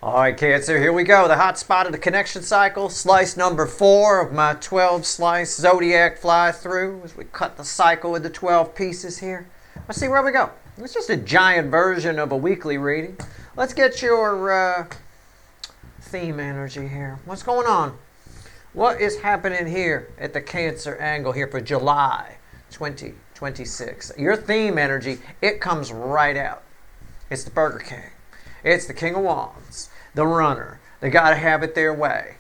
All right, Cancer, here we go. The hot spot of the connection cycle, slice number 4 of my 12-slice zodiac fly-through as we cut the cycle into 12 pieces here. Let's see where we go. It's just a giant version of a weekly reading. Let's get your theme energy here. What's going on? What is happening here at the Cancer angle here for July 2026? Your theme energy, it comes right out. It's the Burger King. It's the King of Wands, the runner. They got to have it their way.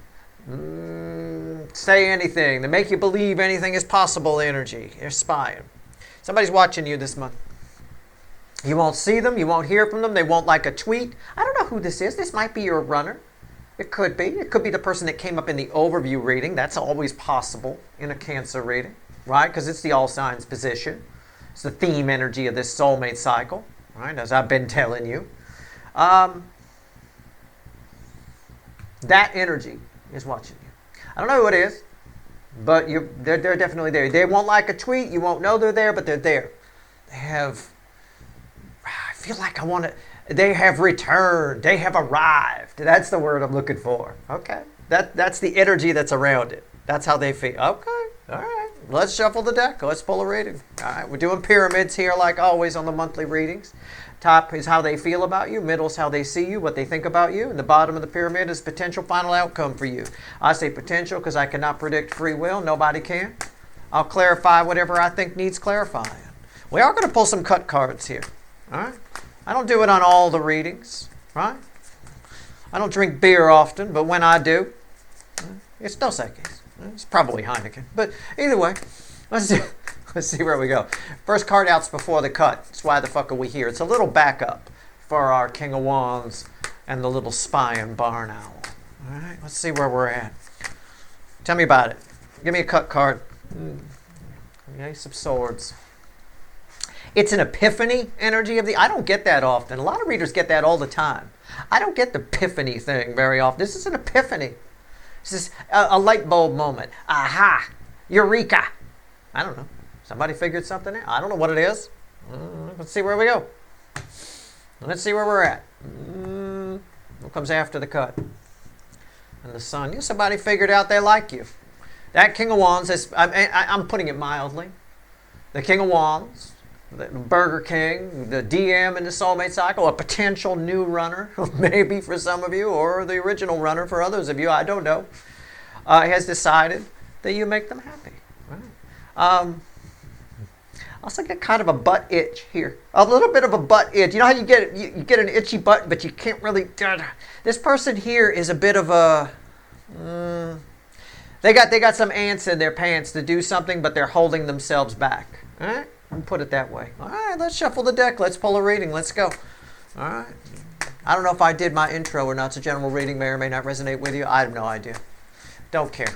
Say anything. They make you believe anything is possible energy. They're spying. Somebody's watching you this month. You won't see them. You won't hear from them. They won't like a tweet. I don't know who this is. This might be your runner. It could be. It could be the person that came up in the overview reading. That's always possible in a Cancer reading, right? Because it's the all signs position. It's the theme energy of this soulmate cycle, right? As I've been telling you. That energy is watching you. I don't know who it is, but they're definitely there. They won't like a tweet. You won't know they're there, but they're there. They have, I feel like they have returned. They have arrived. That's the word I'm looking for. Okay. That's the energy that's around it. That's how they feel. Okay. All right. Let's shuffle the deck. Let's pull a reading. All right. We're doing pyramids here like always on the monthly readings. Top is how they feel about you. Middle is how they see you, what they think about you. And the bottom of the pyramid is potential final outcome for you. I say potential because I cannot predict free will. Nobody can. I'll clarify whatever I think needs clarifying. We are going to pull some cut cards here. All right. I don't do it on all the readings. Right. I don't drink beer often, but when I do, it's Dos Equis. It's probably Heineken. But either way, let's see where we go. First card out's before the cut. That's why the fuck are we here. It's a little backup for our King of Wands and the little spying barn owl. All right, let's see where we're at. Tell me about it. Give me a cut card. Ace of Swords. It's an epiphany energy of the... I don't get that often. A lot of readers get that all the time. I don't get the epiphany thing very often. This is an epiphany. This is a light bulb moment. Aha! Eureka! I don't know. Somebody figured something out. I don't know what it is. Let's see where we go. Let's see where we're at. What comes after the cut? And the sun. Somebody figured out they like you. That King of Wands is... I'm putting it mildly. The King of Wands, the Burger King, the DM in the soulmate cycle, a potential new runner, maybe for some of you, or the original runner for others of you, I don't know, has decided that you make them happy. Right? Also get kind of a butt itch here. A little bit of a butt itch. You know how you get an itchy butt, but you can't really... This person here is a bit of a... They got some ants in their pants to do something, but they're holding themselves back. All right? I'll put it that way. All right, let's shuffle the deck. Let's pull a reading. Let's go. All right. I don't know if I did my intro or not. It's a general reading. May or may not resonate with you. I have no idea. Don't care.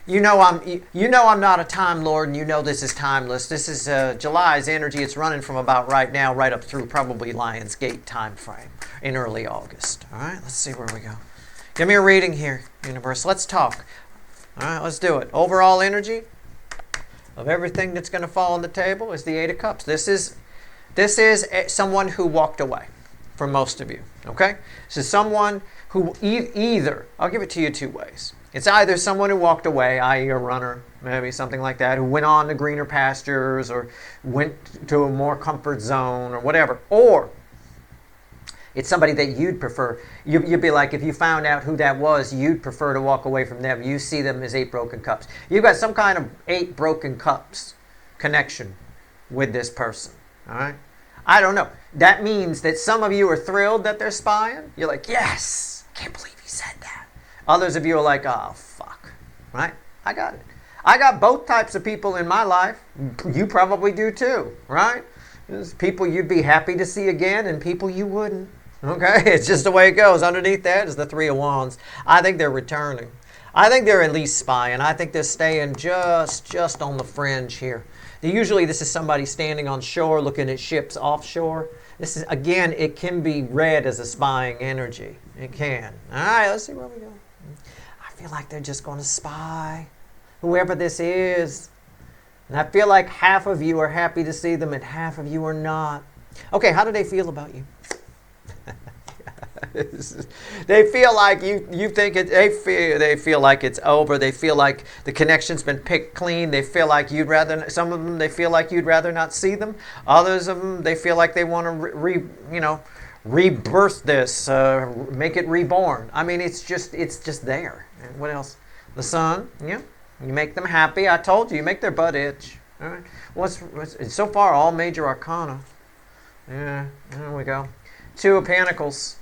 You know I'm not a time lord, and you know this is timeless. This is July's energy. It's running from about right now, right up through probably Lion's Gate time frame in early August. All right, let's see where we go. Give me a reading here, universe. Let's talk. All right, let's do it. Overall energy of everything that's going to fall on the table is the Eight of Cups. This is someone who walked away for most of you. Okay, this is someone who either I'll give it to you two ways. It's either someone who walked away, i.e. a runner, maybe something like that, who went on to greener pastures or went to a more comfort zone or whatever. Or it's somebody that you'd prefer. You'd be like, if you found out who that was, you'd prefer to walk away from them. You see them as 8 broken cups. You've got some kind of 8 broken cups connection with this person. All right? I don't know. That means that some of you are thrilled that they're spying. You're like, yes, I can't believe he said that. Others of you are like, oh, fuck, right? I got it. I got both types of people in my life. You probably do too, right? There's people you'd be happy to see again and people you wouldn't, okay? It's just the way it goes. Underneath that is the Three of Wands. I think they're returning. I think they're at least spying. I think they're staying just on the fringe here. Usually this is somebody standing on shore looking at ships offshore. This is, again, it can be read as a spying energy. It can. All right, let's see where we go. I feel like they're just going to spy, whoever this is. And I feel like half of you are happy to see them and half of you are not. Okay, how do they feel about you? They feel like you think it. They feel like it's over. They feel like the connection's been picked clean. They feel like you'd rather. Some of them they feel like you'd rather not see them. Others of them they feel like they want to rebirth this, make it reborn. I mean, it's just there. And what else? The sun. Yeah, you make them happy. I told you, you make their butt itch. All right. What's so far all major arcana? Yeah, there we go. Two of Pentacles.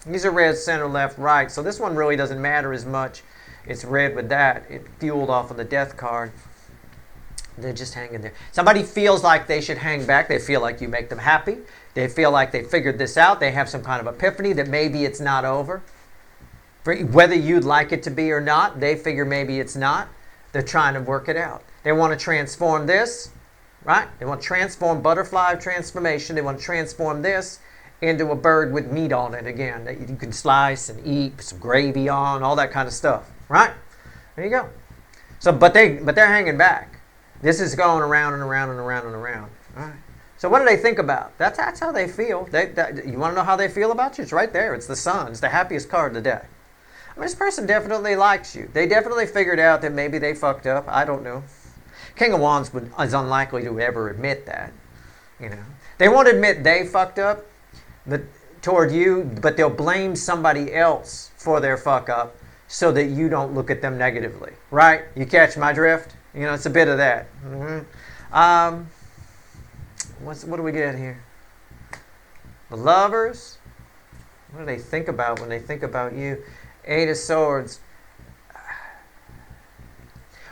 These are red, center, left, right. So this one really doesn't matter as much. It's red with that. It fueled off of the Death card. They're just hanging there. Somebody feels like they should hang back. They feel like you make them happy. They feel like they figured this out. They have some kind of epiphany that maybe it's not over. Whether you'd like it to be or not, they figure maybe it's not. They're trying to work it out. They want to transform this, right? They want to transform butterfly transformation. They want to transform this into a bird with meat on it again that you can slice and eat, put some gravy on, all that kind of stuff, right? There you go. So, but they're hanging back. This is going around and around and around and around. All right. So what do they think about? That's how they feel. You want to know how they feel about you? It's right there. It's the sun. It's the happiest card of the day. I mean, this person definitely likes you. They definitely figured out that maybe they fucked up. I don't know. King of Wands is unlikely to ever admit that. You know, they won't admit they fucked up toward you, but they'll blame somebody else for their fuck up so that you don't look at them negatively. Right? You catch my drift? You know, it's a bit of that. Mm-hmm. What do we get here? The Lovers. What do they think about when they think about you? Eight of Swords.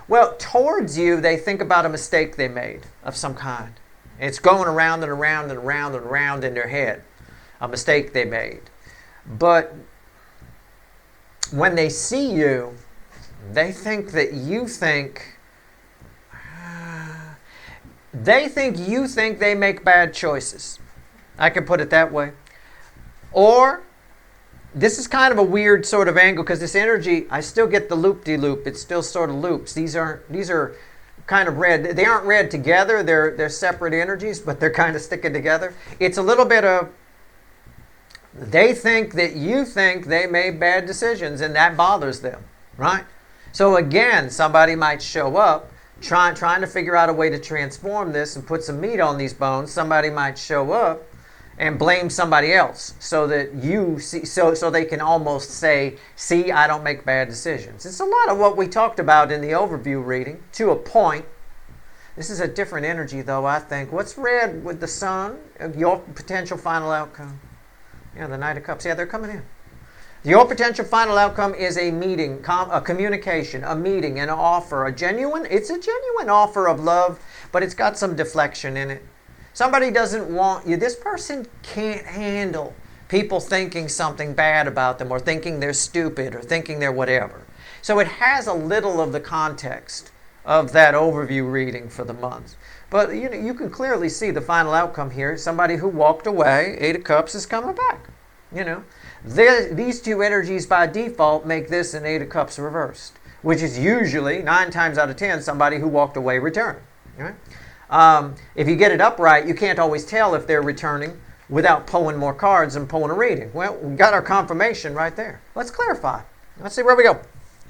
Well, towards you, they think about a mistake they made of some kind. It's going around and around and around and around in their head. A mistake they made. But when they see you, they think that you think... They think you think they make bad choices. I can put it that way. Or, this is kind of a weird sort of angle because this energy, I still get the loop-de-loop. It still sort of loops. These are kind of red. They aren't red together. They're separate energies, but they're kind of sticking together. It's a little bit of, they think that you think they made bad decisions, and that bothers them, right? So again, somebody might show up trying to figure out a way to transform this and put some meat on these bones. Somebody might show up and blame somebody else so that you see, so they can almost say, see, I don't make bad decisions. It's a lot of what we talked about in the overview reading to a point. This is a different energy though, I think. What's red with the sun? Your potential final outcome. Yeah, the Knight of Cups. Yeah, they're coming in. Your potential final outcome is a meeting, a communication, a meeting, an offer, it's a genuine offer of love, but it's got some deflection in it. Somebody doesn't want you. This person can't handle people thinking something bad about them or thinking they're stupid or thinking they're whatever. So it has a little of the context of that overview reading for the month. But you can clearly see the final outcome here. Somebody who walked away, Eight of Cups, is coming back. These two energies by default make this an Eight of Cups reversed, which is usually 9 times out of 10 somebody who walked away returning. Right? If you get it upright, you can't always tell if they're returning without pulling more cards and pulling a reading. Well, we got our confirmation right there. Let's clarify. Let's see where we go.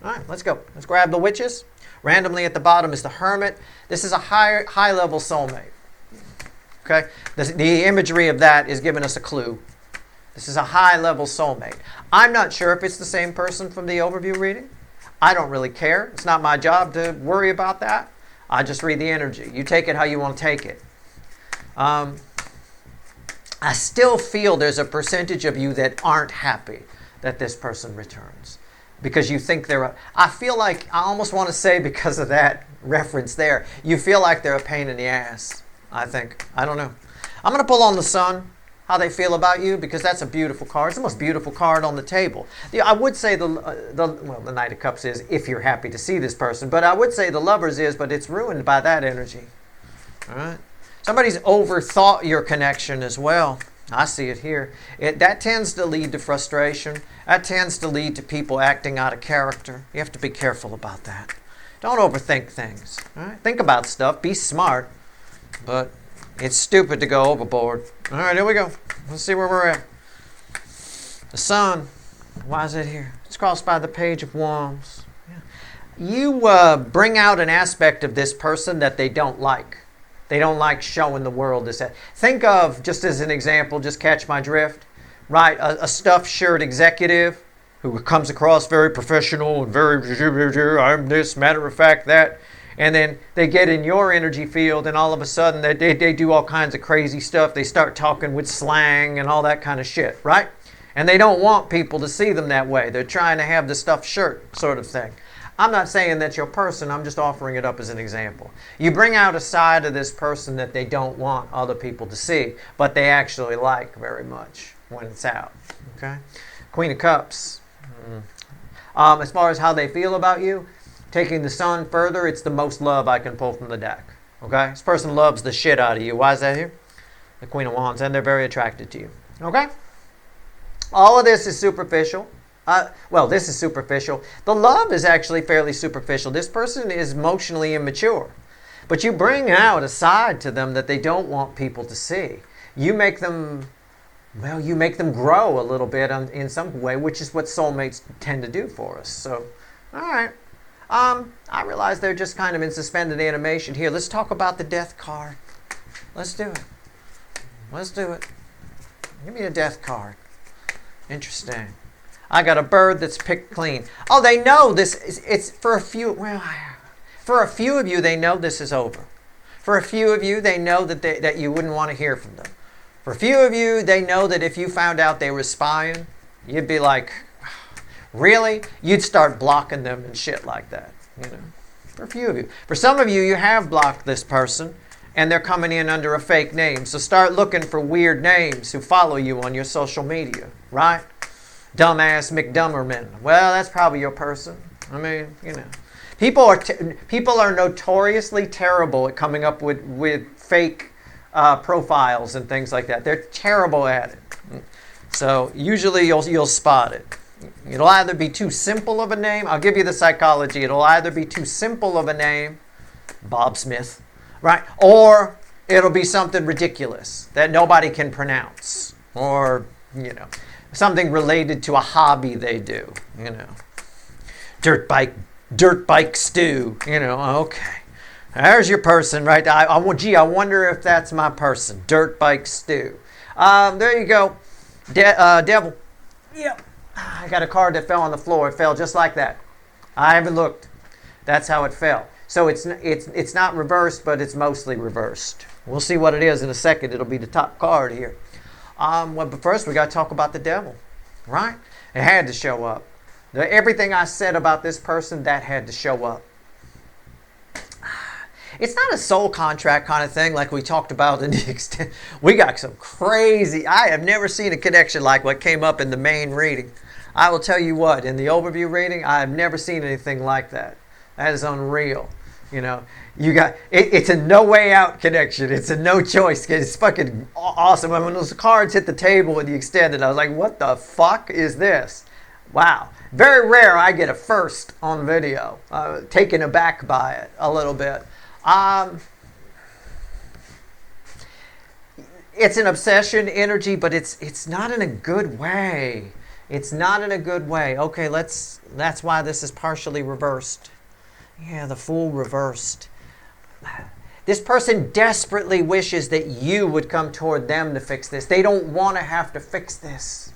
All right, let's go. Let's grab the Witches. Randomly at the bottom is the Hermit. This is a high-level soulmate. Okay? The imagery of that is giving us a clue. This is a high-level soulmate. I'm not sure if it's the same person from the overview reading. I don't really care. It's not my job to worry about that. I just read the energy. You take it how you want to take it. I still feel there's a percentage of you that aren't happy that this person returns. Because you think I feel like, I almost want to say because of that reference there, you feel like they're a pain in the ass, I think. I don't know. I'm going to pull on the Sun, how they feel about you, because that's a beautiful card. It's the most beautiful card on the table. I would say the Knight of Cups is if you're happy to see this person, but I would say the Lovers is, but it's ruined by that energy. All right? Somebody's overthought your connection as well. I see it here. That tends to lead to frustration. That tends to lead to people acting out of character. You have to be careful about that. Don't overthink things. All right? Think about stuff. Be smart. But it's stupid to go overboard. All right, here we go. Let's see where we're at. The Sun. Why is it here? It's crossed by the Page of Wands. You bring out an aspect of this person that they don't like. They don't like showing the world this. Think of, just as an example, just catch my drift, right? A stuffed shirt executive who comes across very professional and very, I'm this, matter of fact, that. And then they get in your energy field and all of a sudden they do all kinds of crazy stuff. They start talking with slang and all that kind of shit, right? And they don't want people to see them that way. They're trying to have the stuffed shirt sort of thing. I'm not saying that's your person. I'm just offering it up as an example. You bring out a side of this person that they don't want other people to see, but they actually like very much when it's out. Okay? Queen of Cups. As far as how they feel about you, taking the Sun further, it's the most love I can pull from the deck. Okay? This person loves the shit out of you. Why is that here? The Queen of Wands, and they're very attracted to you. Okay? All of this is superficial. Well, this is superficial. The love is actually fairly superficial. This person is emotionally immature. But you bring out a side to them that they don't want people to see. You make them, well, you make them grow a little bit in some way, which is what soulmates tend to do for us. So, all right. I realize they're just kind of in suspended animation here. Let's talk about the Death card. Let's do it. Let's do it. Give me a Death card. Interesting. I got a bird that's picked clean. Oh, they know this. It's for a few. Well, for a few of you, they know this is over. For a few of you, they know that you wouldn't want to hear from them. For a few of you, they know that if you found out they were spying, you'd be like, really? You'd start blocking them and shit like that. You know. For a few of you. For some of you, you have blocked this person, and they're coming in under a fake name. So start looking for weird names who follow you on your social media, right? Dumbass McDummerman. Well, that's probably your person. I mean, you know. People are notoriously terrible at coming up with fake profiles and things like that. They're terrible at it. So usually you'll spot it. It'll either be too simple of a name. I'll give you the psychology. It'll either be too simple of a name, Bob Smith, right? Or it'll be something ridiculous that nobody can pronounce. Or, you know, something related to a hobby they do, you know. Dirt bike stew, you know, okay. There's your person, right? I wonder if that's my person. Dirt bike stew. There you go. Devil. Yep. I got a card that fell on the floor. It fell just like that. I haven't looked. That's how it fell. So it's not reversed, but it's mostly reversed. We'll see what it is in a second. It'll be the top card here. But first we got to talk about the devil, right? It had to show up. Everything I said about this person, that had to show up. It's not a soul contract kind of thing like we talked about in the extent. We got some crazy, I have never seen a connection like what came up in the main reading. I will tell you what, in the overview reading, I have never seen anything like that. That is unreal. You know, you got it's a no way out connection. It's a no choice. It's fucking awesome. When those cards hit the table with the extended, I was like, what the fuck is this? Wow. Very rare I get a first on video. Taken aback by it a little bit. It's an obsession energy, but it's not in a good way. It's not in a good way. Okay, that's why this is partially reversed. Yeah, the Fool reversed. This person desperately wishes that you would come toward them to fix this. They don't want to have to fix this.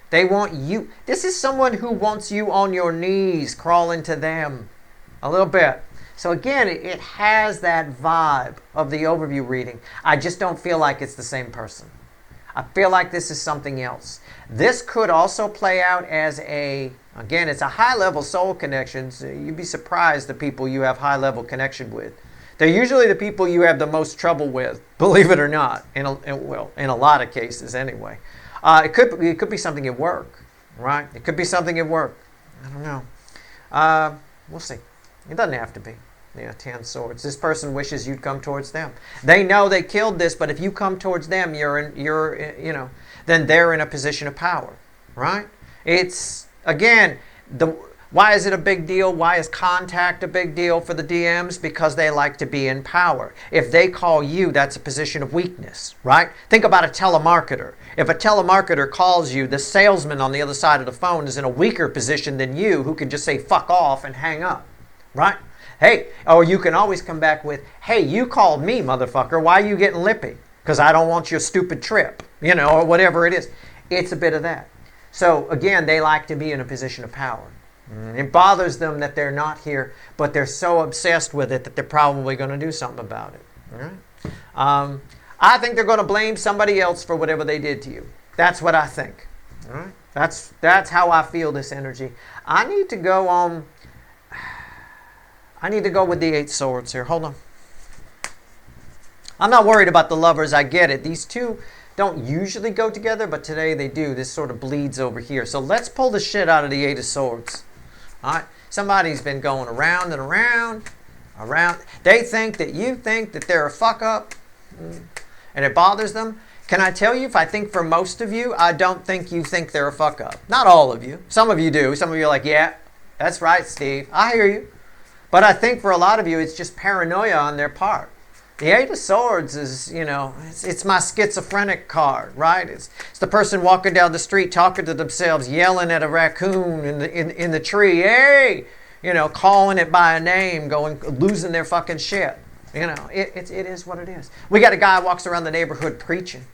They want you. This is someone who wants you on your knees, crawling to them a little bit. So again, it has that vibe of the overview reading. I just don't feel like it's the same person. I feel like this is something else. This could also play out as again, it's a high-level soul connection. So you'd be surprised the people you have high-level connection with. They're usually the people you have the most trouble with, believe it or not, in a lot of cases anyway. It could be something at work, right? It could be something at work. I don't know. We'll see. It doesn't have to be. Yeah, 10 swords. This person wishes you'd come towards them. They know they killed this, but if you come towards them, then they're in a position of power, right? It's again Why is it a big deal? Why is contact a big deal for the DMs? Because they like to be in power. If they call you, that's a position of weakness, right? Think about a telemarketer. If a telemarketer calls you, the salesman on the other side of the phone is in a weaker position than you, who can just say fuck off and hang up, right? Hey, or you can always come back with, hey, you called me, motherfucker. Why are you getting lippy? Because I don't want your stupid trip, or whatever it is. It's a bit of that. So again, they like to be in a position of power. It bothers them that they're not here, but they're so obsessed with it that they're probably going to do something about it. All right? I think they're going to blame somebody else for whatever they did to you. That's what I think. All right? That's how I feel this energy. I need to go on. I need to go with the 8 swords here. Hold on. I'm not worried about the lovers. I get it. These two don't usually go together, but today they do. This sort of bleeds over here. So let's pull the shit out of the 8 of swords. All right? Somebody's been going around and around. They think that you think that they're a fuck up, and it bothers them. Can I tell you, if I think for most of you, I don't think you think they're a fuck up. Not all of you. Some of you do. Some of you are like, yeah, that's right, Steve. I hear you. But I think for a lot of you, it's just paranoia on their part. The 8 of Swords is, it's my schizophrenic card, right? It's the person walking down the street talking to themselves, yelling at a raccoon in the tree, hey, calling it by a name, losing their fucking shit. It is what it is. We got a guy who walks around the neighborhood preaching.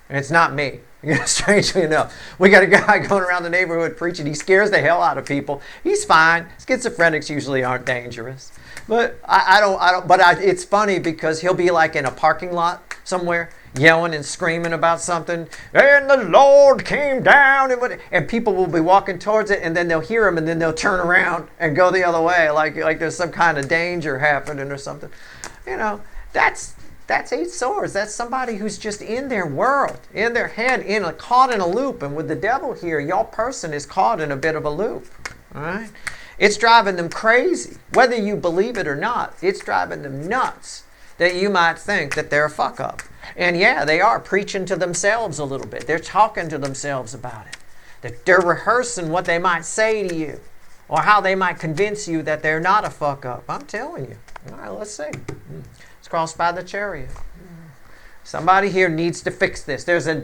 And it's not me. Strangely enough. We got a guy going around the neighborhood preaching. He scares the hell out of people. He's fine. Schizophrenics usually aren't dangerous. But it's funny because he'll be like in a parking lot somewhere, yelling and screaming about something. And the Lord came down. And people will be walking towards it, and then they'll hear him, and then they'll turn around and go the other way, like there's some kind of danger happening or something. That's 8 swords. That's somebody who's just in their world, in their head, caught in a loop. And with the devil here, your person is caught in a bit of a loop. All right? It's driving them crazy. Whether you believe it or not, it's driving them nuts that you might think that they're a fuck up. And yeah, they are preaching to themselves a little bit. They're talking to themselves about it. They're rehearsing what they might say to you or how they might convince you that they're not a fuck up. I'm telling you. All right, let's see. Crossed by the Chariot. Somebody here needs to fix this. There's a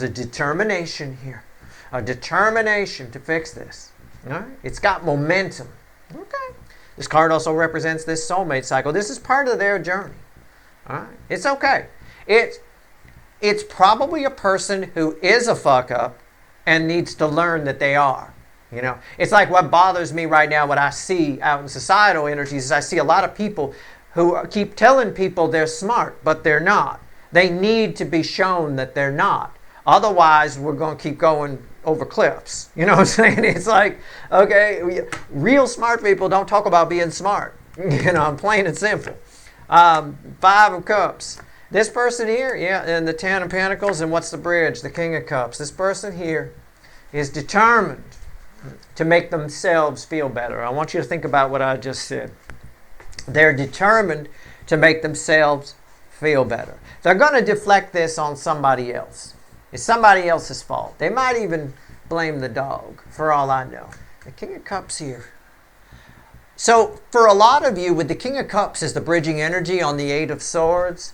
determination here, a determination to fix this. All right? It's got momentum. Okay. This card also represents this soulmate cycle. This is part of their journey. All right. It's okay. It's probably a person who is a fuck up and needs to learn that they are. It's like what bothers me right now, what I see out in societal energies, is I see a lot of people who keep telling people they're smart, but they're not. They need to be shown that they're not. Otherwise, we're going to keep going over cliffs. You know what I'm saying? It's like, okay, real smart people don't talk about being smart. Plain and simple. 5 of Cups. This person here, and the 10 of Pentacles, and what's the bridge? The King of Cups. This person here is determined to make themselves feel better. I want you to think about what I just said. They're determined to make themselves feel better. They're going to deflect this on somebody else. It's somebody else's fault. They might even blame the dog, for all I know. The King of Cups here. So for a lot of you, with the King of Cups as the bridging energy on the 8 of Swords,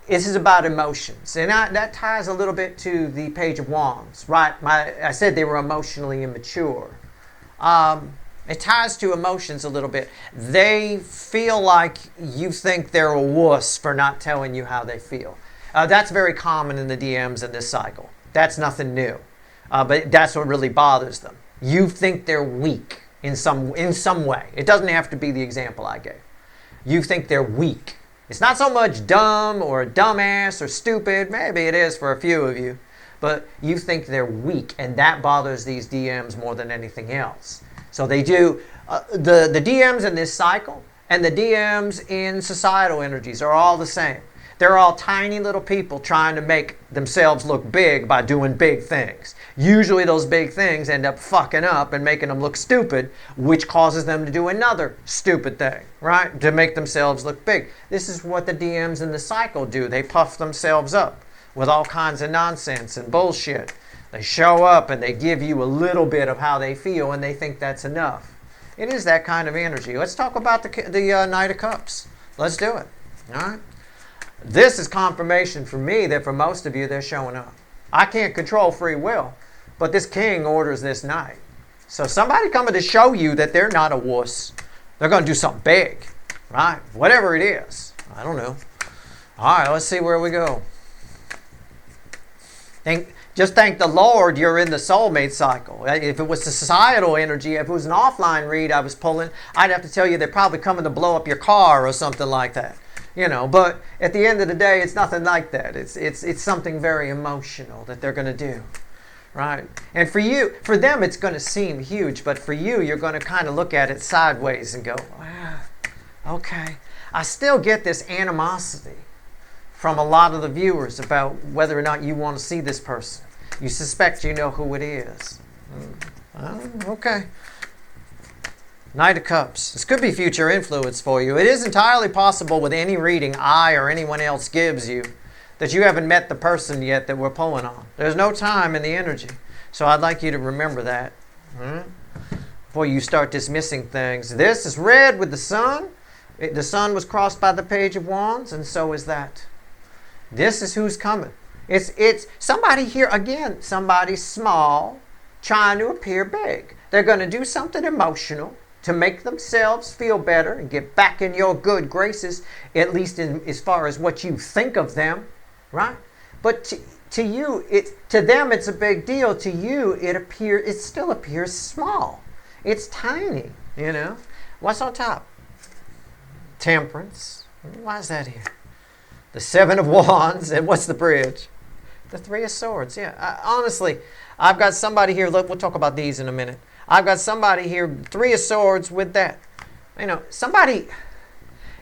this is about emotions. And that ties a little bit to the Page of Wands, right? I said they were emotionally immature. It ties to emotions a little bit. They feel like you think they're a wuss for not telling you how they feel. That's very common in the DMs in this cycle. That's nothing new. But that's what really bothers them. You think they're weak in some way. It doesn't have to be the example I gave. You think they're weak. It's not so much dumb or a dumbass or stupid. Maybe it is for a few of you. But you think they're weak, and that bothers these DMs more than anything else. So they do, the DMs in this cycle and the DMs in societal energies are all the same. They're all tiny little people trying to make themselves look big by doing big things. Usually those big things end up fucking up and making them look stupid, which causes them to do another stupid thing, right? To make themselves look big. This is what the DMs in the cycle do. They puff themselves up with all kinds of nonsense and bullshit. They show up and they give you a little bit of how they feel and they think that's enough. It is that kind of energy. Let's talk about the Knight of Cups. Let's do it. All right? This is confirmation for me that for most of you, they're showing up. I can't control free will, but this king orders this knight. So somebody coming to show you that they're not a wuss. They're going to do something big, right? Whatever it is. I don't know. All right, let's see where we go. Just thank the Lord you're in the soulmate cycle. If it was the societal energy, if it was an offline read I was pulling, I'd have to tell you they're probably coming to blow up your car or something like that. You know, but at the end of the day, it's nothing like that. It's something very emotional that they're going to do. Right? And for them, it's going to seem huge, but for you, you're going to kind of look at it sideways and go, wow, okay. I still get this animosity from a lot of the viewers about whether or not you want to see this person. You suspect you know who it is. Okay. Knight of Cups. This could be future influence for you. It is entirely possible with any reading I or anyone else gives you that you haven't met the person yet that we're pulling on. There's no time in the energy. So I'd like you to remember that before you start dismissing things. This is red with the sun. The sun was crossed by the Page of Wands, and so is that. This is who's coming. It's somebody here, again, somebody small trying to appear big. They're going to do something emotional to make themselves feel better and get back in your good graces, at least as far as what you think of them, right? But to you, to them, it's a big deal. To you, it still appears small. It's tiny, you know. What's on top? Temperance. Why is that here? The Seven of Wands. And what's the bridge? The Three of Swords. Yeah. Honestly, I've got somebody here. Look, we'll talk about these in a minute. I've got somebody here. Three of Swords with that. You know, somebody.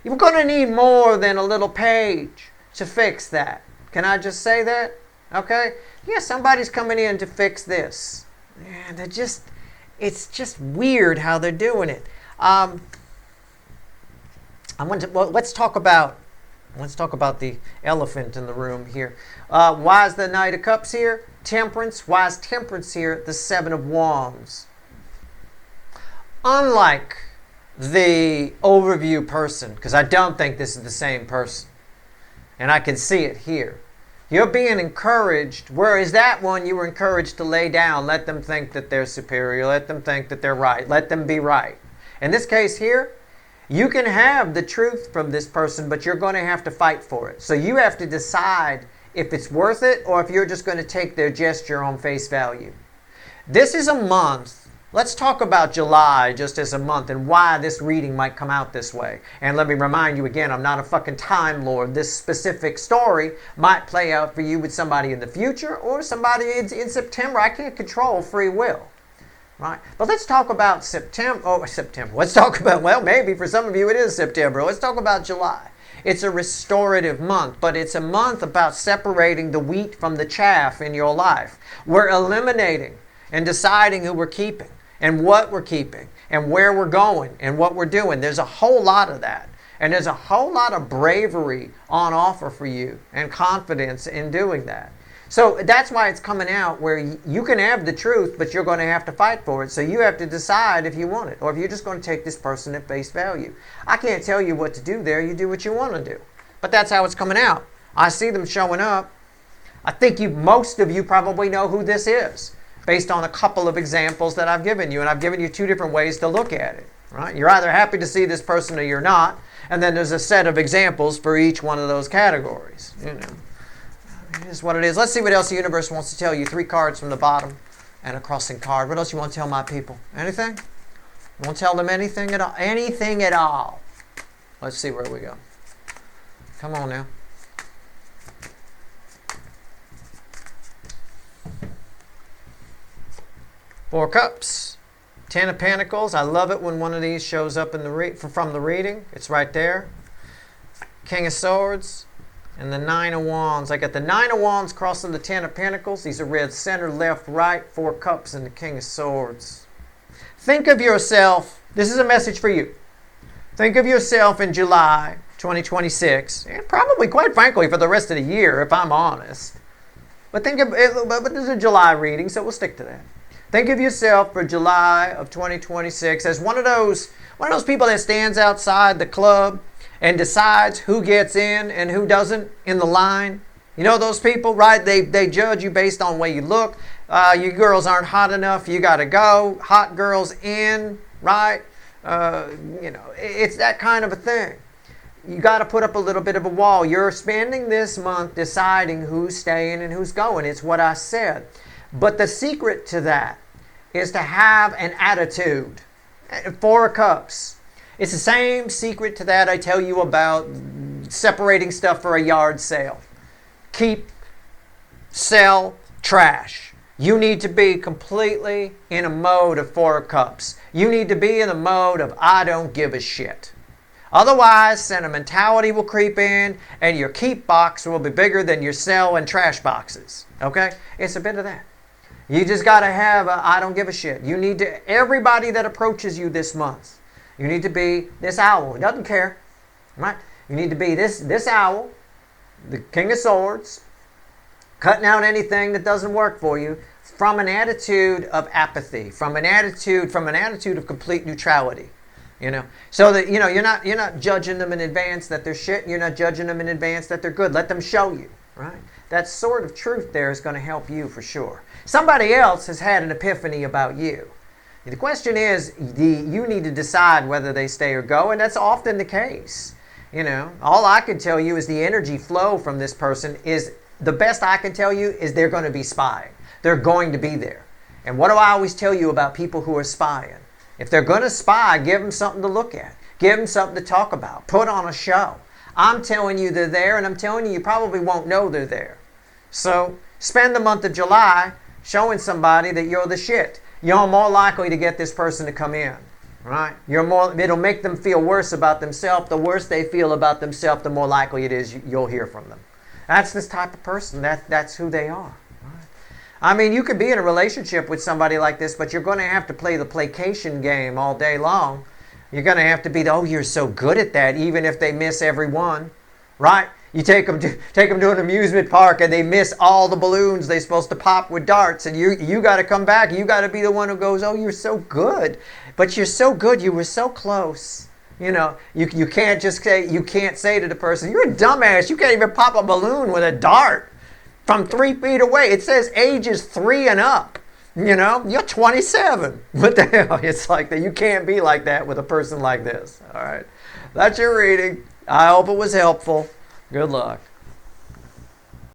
You're going to need more than a little page to fix that. Can I just say that? Okay? Yeah, somebody's coming in to fix this. Yeah, it's just weird how they're doing it. Let's talk about the elephant in the room here. Why is the Knight of Cups here? Temperance. Why is Temperance here? The Seven of Wands. Unlike the overview person, because I don't think this is the same person, and I can see it here. You're being encouraged, whereas that one you were encouraged to lay down. Let them think that they're superior. Let them think that they're right. Let them be right. In this case here, you can have the truth from this person, but you're going to have to fight for it. So you have to decide if it's worth it or if you're just going to take their gesture on face value. This is a month. Let's talk about July just as a month and why this reading might come out this way. And let me remind you again, I'm not a fucking time lord. This specific story might play out for you with somebody in the future or somebody in September. I can't control free will. Right? But let's talk about September. Let's talk about, well, maybe for some of you it is September. Let's talk about July. It's a restorative month, but it's a month about separating the wheat from the chaff in your life. We're eliminating and deciding who we're keeping and what we're keeping and where we're going and what we're doing. There's a whole lot of that. And there's a whole lot of bravery on offer for you and confidence in doing that. So that's why it's coming out where you can have the truth, but you're going to have to fight for it. So you have to decide if you want it or if you're just going to take this person at face value. I can't tell you what to do there. You do what you want to do. But that's how it's coming out. I see them showing up. I think most of you probably know who this is based on a couple of examples that I've given you. And I've given you two different ways to look at it. Right? You're either happy to see this person or you're not. And then there's a set of examples for each one of those categories. You know. It is what it is. Let's see what else the universe wants to tell you. 3 cards from the bottom and a crossing card. What else you want to tell my people? Anything? You want to tell them anything at all? Anything at all. Let's see where we go. Come on now. Four Cups. 10 of Pentacles. I love it when one of these shows up in from the reading. It's right there. King of Swords. And the 9 of Wands. I got the 9 of Wands crossing the 10 of Pentacles. These are red center, left, right, 4 Cups, and the King of Swords. Think of yourself. This is a message for you. Think of yourself in July 2026, and probably, quite frankly, for the rest of the year, if I'm honest, But think of it, but this is a July reading, so we'll stick to that. Think of yourself for July of 2026 as one of those people that stands outside the club and decides who gets in and who doesn't in the line. You know those people, right? They judge you based on the way you look. You girls aren't hot enough. You got to go. Hot girls in, right? It's that kind of a thing. You got to put up a little bit of a wall. You're spending this month deciding who's staying and who's going. It's what I said. But the secret to that is to have an attitude. 4 of Cups. It's the same secret to that I tell you about separating stuff for a yard sale. Keep, sell, trash. You need to be completely in a mode of 4 of Cups. You need to be in the mode of I don't give a shit. Otherwise, sentimentality will creep in and your keep box will be bigger than your sell and trash boxes. Okay? It's a bit of that. You just got to have a I don't give a shit. You need to, everybody that approaches you this month, you need to be this owl. It doesn't care. Right? You need to be this owl, the King of Swords, cutting out anything that doesn't work for you from an attitude of apathy, from an attitude of complete neutrality. So that you're not judging them in advance that they're shit. You're not judging them in advance that they're good. Let them show you, right? That sort of truth there is going to help you for sure. Somebody else has had an epiphany about you. The question is, you need to decide whether they stay or go, and that's often the case. All I can tell you is the energy flow from this person is, the best I can tell you is they're going to be spying. They're going to be there. And what do I always tell you about people who are spying? If they're going to spy, give them something to look at. Give them something to talk about. Put on a show. I'm telling you they're there, and I'm telling you probably won't know they're there. So spend the month of July showing somebody that you're the shit. You're more likely to get this person to come in, right? It'll make them feel worse about themselves. The worse they feel about themselves, the more likely it is you'll hear from them. That's this type of person. That's who they are. Right? I mean, you could be in a relationship with somebody like this, but you're going to have to play the placation game all day long. You're going to have to be you're so good at that, even if they miss every one, right? You take them to an amusement park and they miss all the balloons they're supposed to pop with darts, and you got to come back. You got to be the one who goes, "Oh, you're so good, but you're so good. You were so close." You can't say to the person, "You're a dumbass. You can't even pop a balloon with a dart from 3 feet away. It says ages 3 and up. You're 27. What the hell?" It's like that. You can't be like that with a person like this. All right, that's your reading. I hope it was helpful. Good luck.